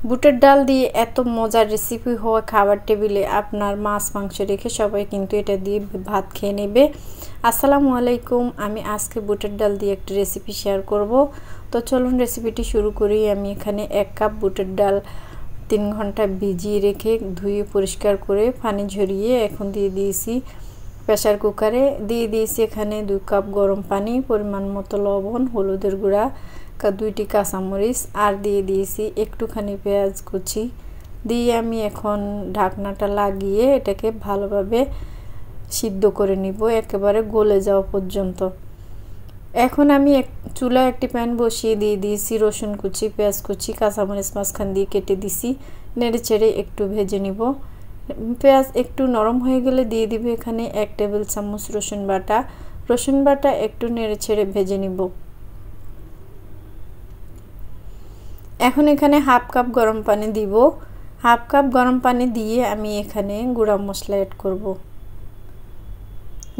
বুটের ডাল দিয়ে এত মজার রেসিপি হওয়া খাবার টেবিলে আপনার মাছ মাংস রেখে সবাই কিন্তু এটা দিয়ে ভাত খেয়ে নেবে। আসসালামু আলাইকুম, আমি আজকে বুটের ডাল দিয়ে একটা রেসিপি শেয়ার করব। তো চলুন রেসিপিটি শুরু করি। আমি এখানে 1 কাপ বুটের ডাল 3 ঘন্টা ভিজিয়ে রেখে ধুয়ে পরিষ্কার করে পানি ঝরিয়ে এখন দিয়ে দিয়েছি প্রেসার কুকারে। দিয়ে দিয়েছি এখানে 2 কাপ গরম পানি, পরিমাণ মতো লবণ, হলুদের গুঁড়া, 2টি কাঁচামরিচ আর দিয়ে দিয়েছি একটুখানি পেঁয়াজ কুচি দিয়ে আমি এখন ঢাকনাটা লাগিয়ে এটাকে ভালোভাবে সিদ্ধ করে নিব একেবারে গলে যাওয়া পর্যন্ত। এখন আমি চুলায় একটি প্যান বসিয়ে দিয়ে দিয়েছি রসুন কুচি, পেঁয়াজ কুচি, কাঁচামরিচ মাঝখান দিয়ে কেটে দিছি, নেড়ে চেড়ে একটু ভেজে নিব। পেঁয়াজ একটু নরম হয়ে গেলে দিয়ে দিব এখানে 1 টেবিল চামচ রসুন বাটা একটু নেড়ে ছেড়ে ভেজে নিব। এখন এখানে 1/2 কাপ গরম পানি দিব। 1/2 কাপ গরম পানি দিয়ে আমি এখানে গুঁড়া মশলা অ্যাড করব।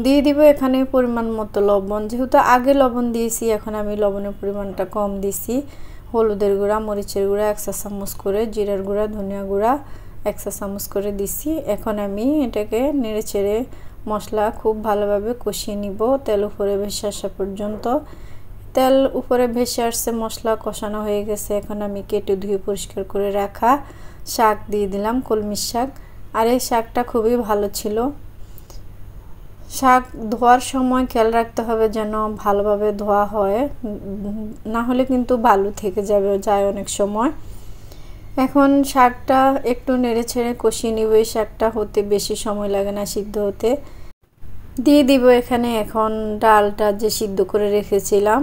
দিয়ে দিব এখানে পরিমাণ মতো লবণ, যেহেতু আগে লবণ দিয়েছি এখন আমি লবণের পরিমাণটা কম দিছি। হলুদের গুঁড়া, মরিচের গুঁড়া 1 চা চামচ করে, জিরার গুঁড়া, ধনিয়া গুঁড়া 1 চা চামচ করে দিছি। এখন আমি এটাকে নেড়ে চেড়ে মশলা খুব ভালোভাবে কষিয়ে নিব তেল উপরে ভেসে আসা পর্যন্ত। তেল উপরে ভেসে আসছে, মশলা কষানো হয়ে গেছে। এখন আমি কেটে ধুয়ে পরিষ্কার করে রাখা শাক দিয়ে দিলাম, কলমি শাক। আর এই শাকটা খুবই ভালো ছিল। শাক ধোয়ার সময় খেয়াল রাখতে হবে যেন ভালোভাবে ধোয়া হয়, না হলে কিন্তু বালু থেকে যায় অনেক সময়। এখন শাকটা একটু নেড়ে ছেড়ে কষিয়ে নিব। এই শাকটা হতে বেশি সময় লাগে না, সিদ্ধ হতে। দিয়ে দিব এখানে এখন ডালটা যে সিদ্ধ করে রেখেছিলাম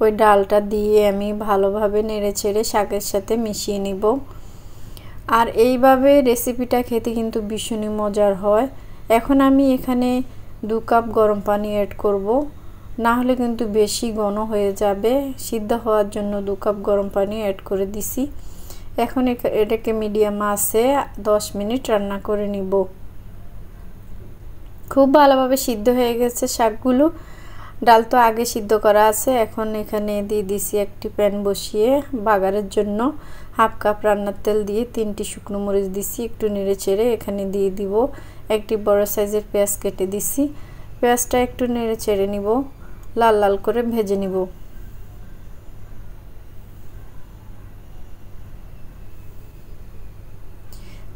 ওই ডালটা দিয়ে আমি ভালোভাবে নেড়ে ছেড়ে শাকের সাথে মিশিয়ে নিব। আর এইভাবে রেসিপিটা খেতে কিন্তু ভীষণই মজার হয়। এখন আমি এখানে 2 কাপ গরম পানি অ্যাড করব, না হলে কিন্তু বেশি ঘন হয়ে যাবে। সিদ্ধ হওয়ার জন্য 2 কাপ গরম পানি অ্যাড করে দিছি। এখন এটাকে মিডিয়াম আঁচে 10 মিনিট রান্না করে নিব। খুব ভালোভাবে সিদ্ধ হয়ে গেছে শাকগুলো। ডাল তো আগে সিদ্ধ করা আছে। এখন এখানে দিয়ে দিছি একটি প্যান বসিয়ে বাগারের জন্য 1/2 কাপ রান্নার তেল দিয়ে 3টি শুকনো মরিচ দিছি, একটু নেড়ে চেড়ে এখানে দিয়ে দিব একটি বড় সাইজের পেঁয়াজ কেটে দিছি। পেঁয়াজটা একটু নেড়ে চেড়ে নিব, লাল লাল করে ভেজে নিব।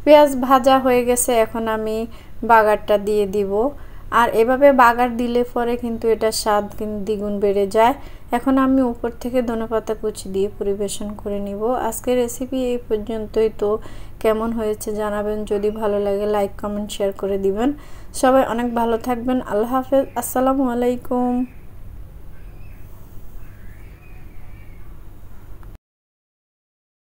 পেঁয়াজ ভাজা হয়ে গেছে, এখন আমি বাগারটা দিয়ে দিব। আর এভাবে বাগার দিলে পরে কিন্তু এটা স্বাদ কিন্তু দ্বিগুণ বেড়ে যায়। এখন আমি উপর থেকে ধনেপাতা কুচি দিয়ে পরিবেশন করে নিব। আজকের রেসিপি এই পর্যন্তই। তো কেমন হয়েছে জানাবেন, যদি ভালো লাগে লাইক কমেন্ট শেয়ার করে দিবেন। সবাই অনেক ভালো থাকবেন। আল্লাহ হাফেজ, আসসালামু আলাইকুম।